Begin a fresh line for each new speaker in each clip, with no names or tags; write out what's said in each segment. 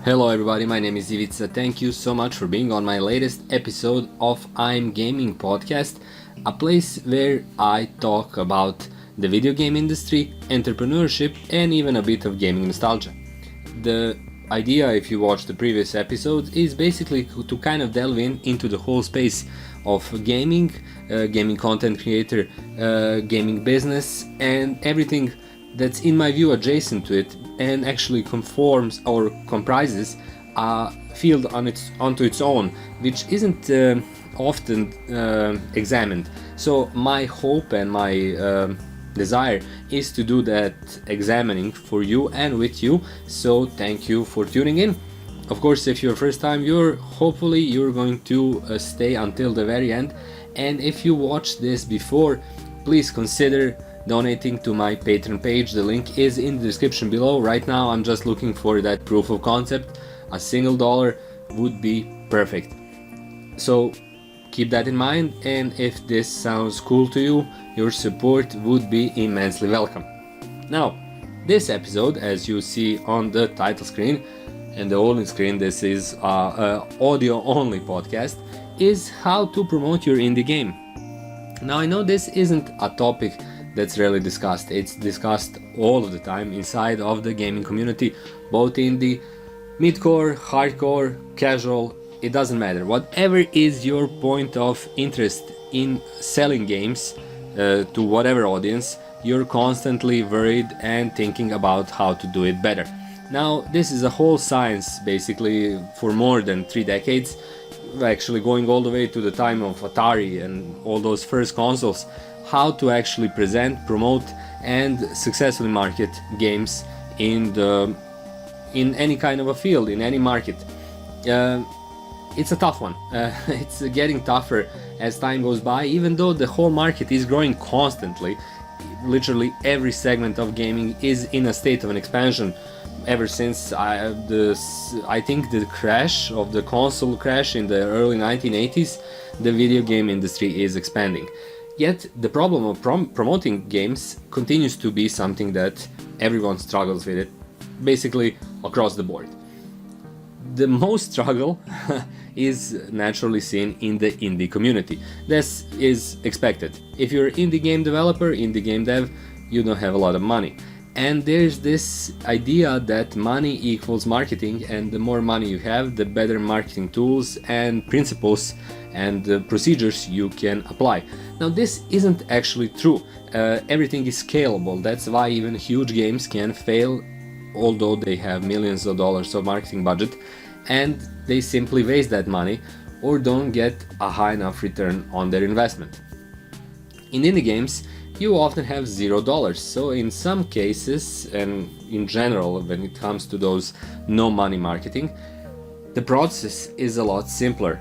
Hello everybody, my name is Ivica. Thank you so much for being on my latest episode of I'm Gaming podcast, a place where I talk about the video game industry, entrepreneurship, and even a bit of gaming nostalgia. The idea, if you watch the previous episodes, is basically to kind of delve into the whole space of gaming, gaming content creator, gaming business, and everything that's in my view adjacent to it and actually conforms or comprises a field onto its own, which isn't often examined. So my hope and my desire is to do that examining for you and with you. So thank you for tuning in. Of course, if you're first time viewer, hopefully you're going to stay until the very end. And if you watched this before, please consider donating to my Patreon page. The link is in the description below. Right now I'm just looking for that proof of concept. A single dollar would be perfect. So keep that in mind, and if this sounds cool to you, your support would be immensely welcome. Now, this episode, as you see on the title screen and the only screen, this is audio only podcast, is how to promote your indie game. Now I know this isn't a topic that's rarely discussed. It's discussed all of the time inside of the gaming community, both in the mid-core, hardcore, casual, it doesn't matter. Whatever is your point of interest in selling games to whatever audience, you're constantly worried and thinking about how to do it better. Now, this is a whole science basically for more than 3 decades, actually going all the way to the time of Atari and all those first consoles, how to actually present, promote, and successfully market games in any kind of a field, in any market. It's a tough one. It's getting tougher as time goes by, even though the whole market is growing constantly. Literally every segment of gaming is in a state of an expansion ever since I think the crash of the console crash in the early 1980s. The video game industry is expanding. Yet the problem of promoting games continues to be something that everyone struggles with it, basically across the board. The most struggle is naturally seen in the indie community. This is expected. If you're an indie game developer, indie game dev, you don't have a lot of money. And there's this idea that money equals marketing, and the more money you have, the better marketing tools and principles and procedures you can apply. Now, this isn't actually true. Everything is scalable. That's why even huge games can fail, although they have millions of dollars of marketing budget, and they simply waste that money or don't get a high enough return on their investment. In indie games, you often have $0. So in some cases, and in general, when it comes to those no money marketing, the process is a lot simpler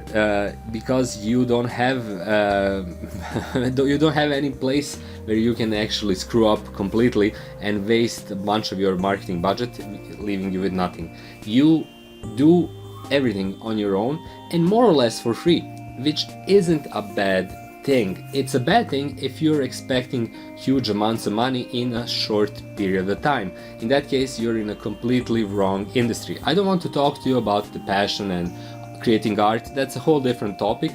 because you don't have any place where you can actually screw up completely and waste a bunch of your marketing budget, leaving you with nothing. You do everything on your own and more or less for free, which isn't a bad thing. It's a bad thing if you're expecting huge amounts of money in a short period of time. In that case, you're in a completely wrong industry. I don't want to talk to you about the passion and creating art. That's a whole different topic,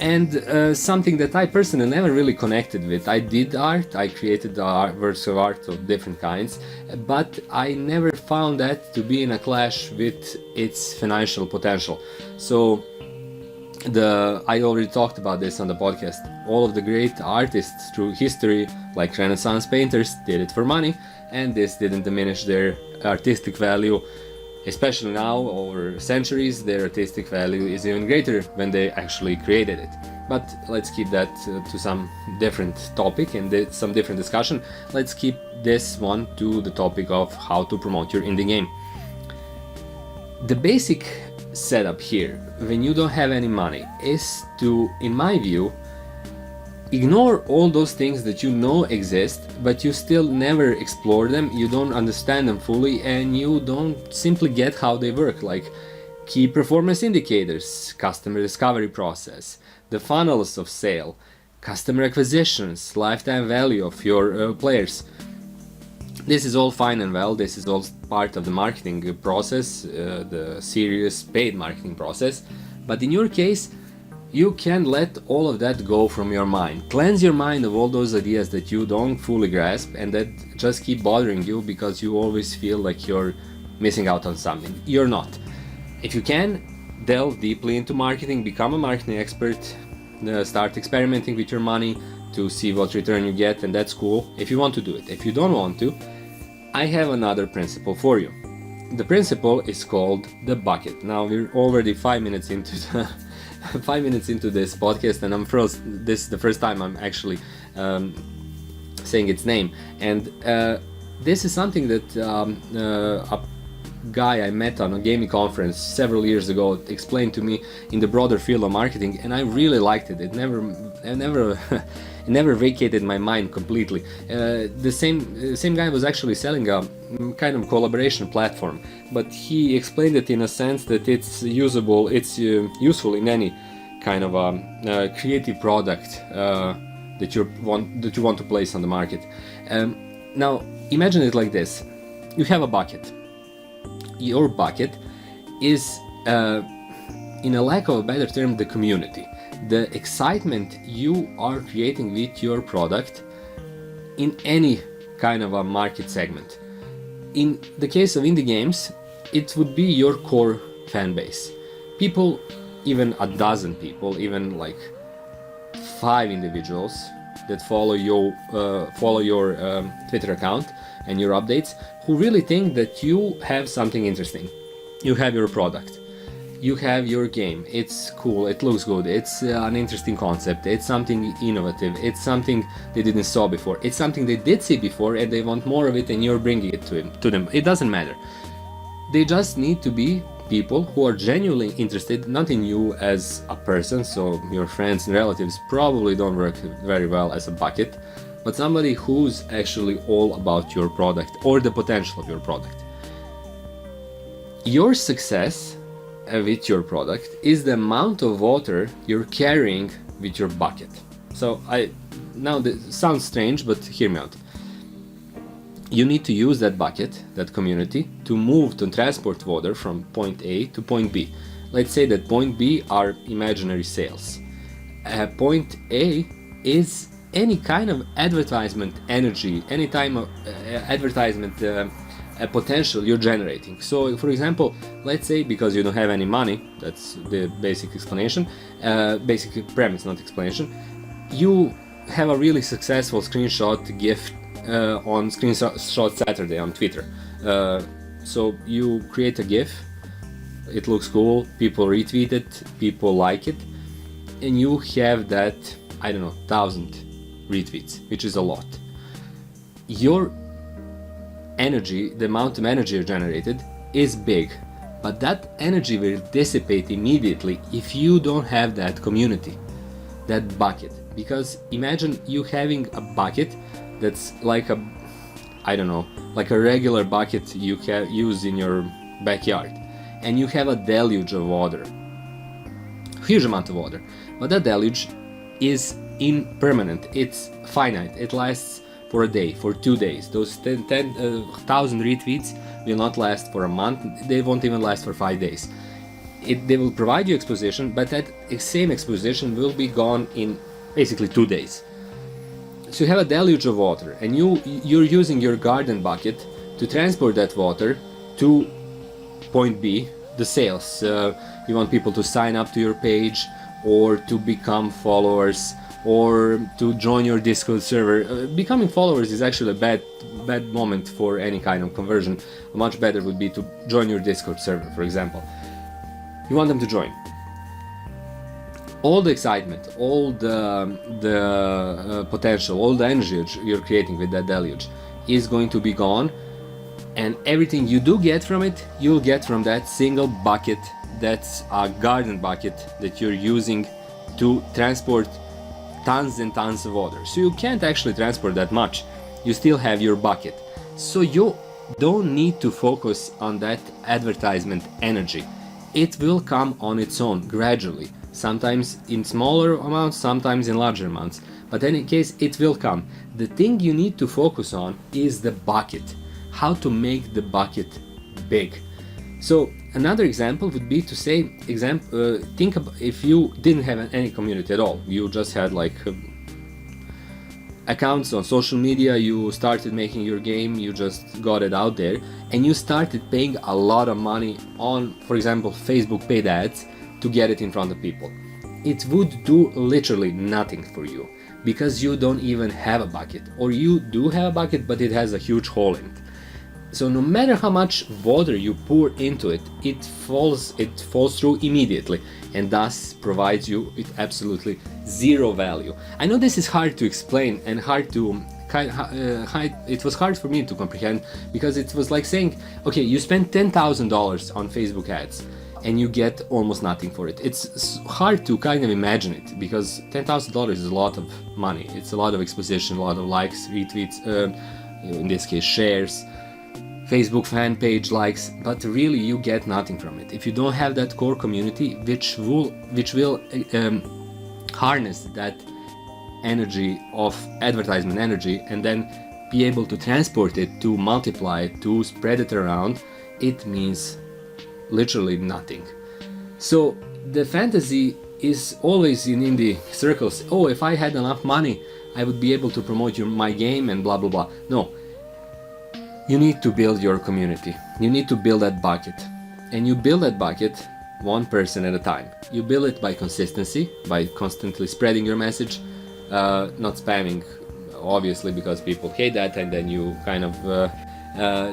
and something that I personally never really connected with. I did art, I created works of art of different kinds, but I never found that to be in a clash with its financial potential. So I already talked about this on the podcast. All of the great artists through history, like Renaissance painters, did it for money, and this didn't diminish their artistic value. Especially now, over centuries, their artistic value is even greater when they actually created it. But let's keep that to some different topic and some different discussion. Let's keep this one to the topic of how to promote your indie game. The basic setup here, when you don't have any money, is to, in my view, ignore all those things that you know exist, but you still never explore them, you don't understand them fully, and you don't simply get how they work, like key performance indicators, customer discovery process, the funnels of sale, customer acquisitions, lifetime value of your players. This is all fine and well, this is all part of the marketing process, the serious paid marketing process, but in your case, you can let all of that go from your mind. Cleanse your mind of all those ideas that you don't fully grasp and that just keep bothering you because you always feel like you're missing out on something. You're not. If you can, delve deeply into marketing, become a marketing expert, start experimenting with your money to see what return you get, and that's cool if you want to do it. If you don't want to, I have another principle for you. The principle is called the bucket. Now we're already 5 minutes into the 5 minutes into this podcast, and this is the first time I'm actually saying its name. And this is something that a guy I met on a gaming conference several years ago explained to me in the broader field of marketing, and I really liked it. It never vacated my mind completely. The same guy was actually selling a kind of collaboration platform, but he explained it in a sense that it's useful in any kind of creative product that you want to place on the market. Now imagine it like this: you have a bucket. Your bucket is, in a lack of a better term, the community, the excitement you are creating with your product in any kind of a market segment. In the case of indie games, it would be your core fan base. People, even a dozen people, even like 5 individuals that follow your Twitter account and your updates, who really think that you have something interesting. You have your product, you have your game, it's cool, it looks good, it's an interesting concept, it's something innovative, it's something they didn't saw before, it's something they did see before and they want more of it, and you're bringing it to them. It doesn't matter. They just need to be people who are genuinely interested, not in you as a person, so your friends and relatives probably don't work very well as a bucket, but somebody who's actually all about your product or the potential of your product. Your success with your product is the amount of water you're carrying with your bucket. So now this sounds strange, but hear me out. You need to use that bucket, that community, to transport water from point A to point B. Let's say that point B are imaginary sales. Point A is any kind of advertisement energy, any time of advertisement potential you're generating. So for example, let's say, because you don't have any money, that's the basic explanation, basic premise, not explanation, you have a really successful screenshot gift on Screenshot Saturday on Twitter. So you create a GIF, it looks cool, people retweet it, people like it, and you have that, 1,000 retweets, which is a lot. Your energy, the amount of energy you generated, is big, but that energy will dissipate immediately if you don't have that community, that bucket. Because imagine you having a bucket that's like a regular bucket you use in your backyard, and you have a deluge of water, huge amount of water, but that deluge is impermanent, it's finite, it lasts for a day, for 2 days. Those 10,000 retweets will not last for a month, they won't even last for 5 days. They will provide you exposition, but that same exposition will be gone in basically 2 days. So you have a deluge of water, and you're using your garden bucket to transport that water to point B, the sales. You want people to sign up to your page, or to become followers, or to join your Discord server. Becoming followers is actually a bad moment for any kind of conversion. Much better would be to join your Discord server, for example. You want them to join. All the excitement, all the potential, all the energy you're creating with that deluge is going to be gone, and everything you do get from it, you'll get from that single bucket. That's a garden bucket that you're using to transport tons and tons of water. So you can't actually transport that much. You still have your bucket. So you don't need to focus on that advertisement energy. It will come on its own gradually. Sometimes in smaller amounts, sometimes in larger amounts. But in any case, it will come. The thing you need to focus on is the bucket. How to make the bucket big. So another example would be to say, think about if you didn't have any community at all. You just had like accounts on social media, you started making your game, you just got it out there, and you started paying a lot of money on, for example, Facebook paid ads to get it in front of people. It would do literally nothing for you because you don't even have a bucket, or you do have a bucket but it has a huge hole in it. So no matter how much water you pour into it, it falls through immediately, and thus provides you with absolutely zero value. I know this is hard to explain and it was hard for me to comprehend, because it was like saying, okay, you spend $10,000 on Facebook ads and you get almost nothing for it. It's hard to kind of imagine it, because $10,000 is a lot of money. It's a lot of exposition, a lot of likes, retweets, in this case shares, Facebook fan page likes, but really you get nothing from it if you don't have that core community which will harness that energy of advertisement energy and then be able to transport it, to multiply it, to spread it around. It means literally nothing. So the fantasy is always in indie circles, oh, if I had enough money I would be able to promote my game and blah blah blah. No, you need to build your community. You need to build that bucket. And you build that bucket one person at a time. You build it by consistency, by constantly spreading your message, not spamming, obviously, because people hate that, and then you kind of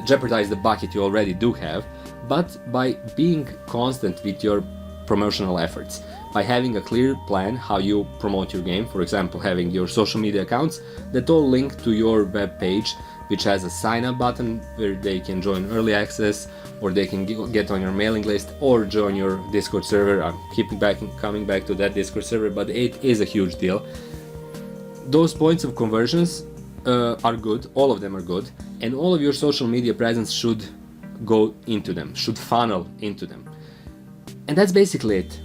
jeopardize the bucket you already do have, but by being constant with your promotional efforts, by having a clear plan how you promote your game. For example, having your social media accounts that all link to your web page, which has a sign up button where they can join early access, or they can get on your mailing list or join your Discord server. I'm coming back to that Discord server, but it is a huge deal. Those points of conversions are good, all of them are good, and all of your social media presence should go into them, should funnel into them. And that's basically it.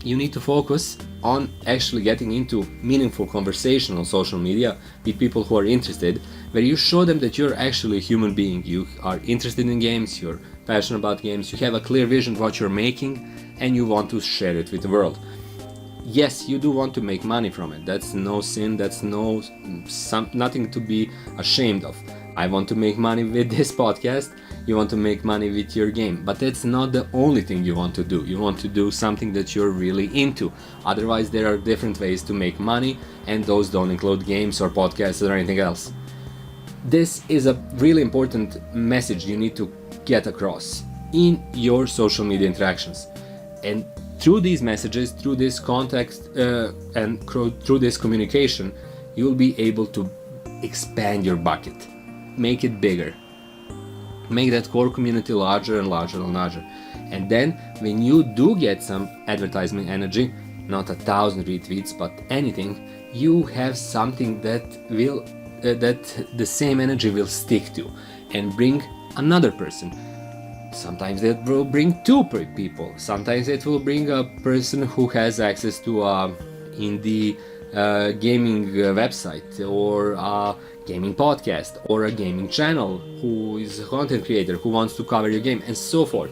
You need to focus on actually getting into meaningful conversation on social media with people who are interested, where you show them that you're actually a human being. You are interested in games, you're passionate about games, you have a clear vision of what you're making, and you want to share it with the world. Yes, you do want to make money from it. That's no sin, that's nothing to be ashamed of. I want to make money with this podcast, you want to make money with your game, but that's not the only thing you want to do. You want to do something that you're really into. Otherwise, there are different ways to make money, and those don't include games or podcasts or anything else. This is a really important message you need to get across in your social media interactions. And through these messages, through this context, and through this communication, you'll be able to expand your bucket, make it bigger, make that core community larger and larger and larger. And then when you do get some advertisement energy, not 1,000 retweets, but anything, you have something that will that the same energy will stick to and bring another person. Sometimes it will bring two people, sometimes it will bring a person who has access to a indie gaming website, or a gaming podcast, or a gaming channel, who is a content creator who wants to cover your game, and so forth.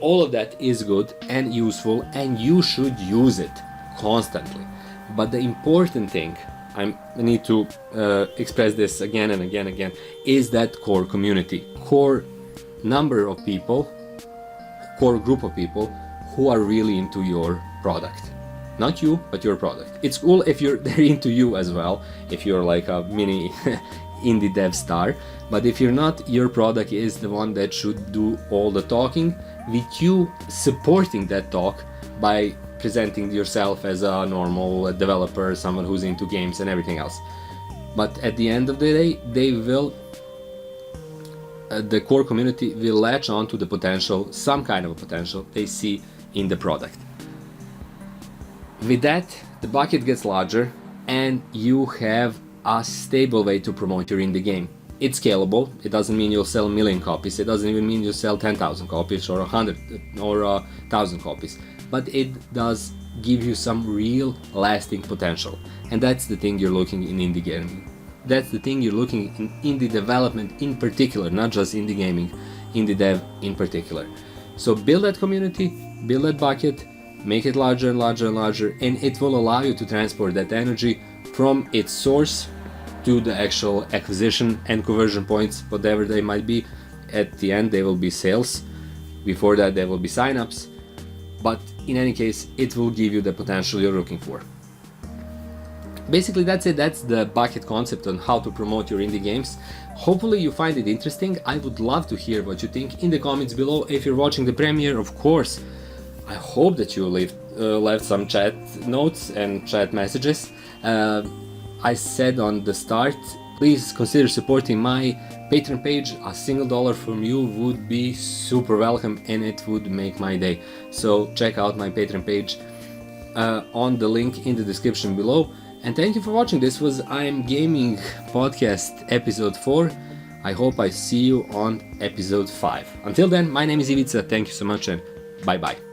All of that is good and useful, and you should use it constantly. But the important thing, I need to express this again and again and again, is that core community, core number of people, core group of people who are really into your product. Not you, but your product. It's cool if they're into you as well, if you're like a mini indie dev star, but if you're not, your product is the one that should do all the talking, with you supporting that talk by presenting yourself as a normal developer, someone who's into games and everything else. But at the end of the day, the core community will latch on to the potential, some kind of a potential they see in the product. With that, the bucket gets larger and you have a stable way to promote your indie game. It's scalable. It doesn't mean you'll sell 1 million copies. It doesn't even mean you'll sell 10,000 copies or 100 or 1,000 copies. But it does give you some real lasting potential. And that's the thing you're looking in indie gaming. That's the thing you're looking in indie development in particular, not just indie gaming, indie dev in particular. So build that community, build that bucket, make it larger and larger and larger, and it will allow you to transport that energy from its source to the actual acquisition and conversion points, whatever they might be. At the end, they will be sales. Before that, there will be signups. But in any case, it will give you the potential you're looking for. Basically, that's it. That's the bucket concept on how to promote your indie games. Hopefully you find it interesting. I would love to hear what you think in the comments below. If you're watching the premiere, of course, I hope that you left some chat notes and chat messages. I said on the start, please consider supporting my Patreon page. A single dollar from you would be super welcome and it would make my day. So check out my Patreon page on the link in the description below. And thank you for watching. This was I'm Gaming Podcast episode 4. I hope I see you on episode 5. Until then, my name is Ivica. Thank you so much and bye bye.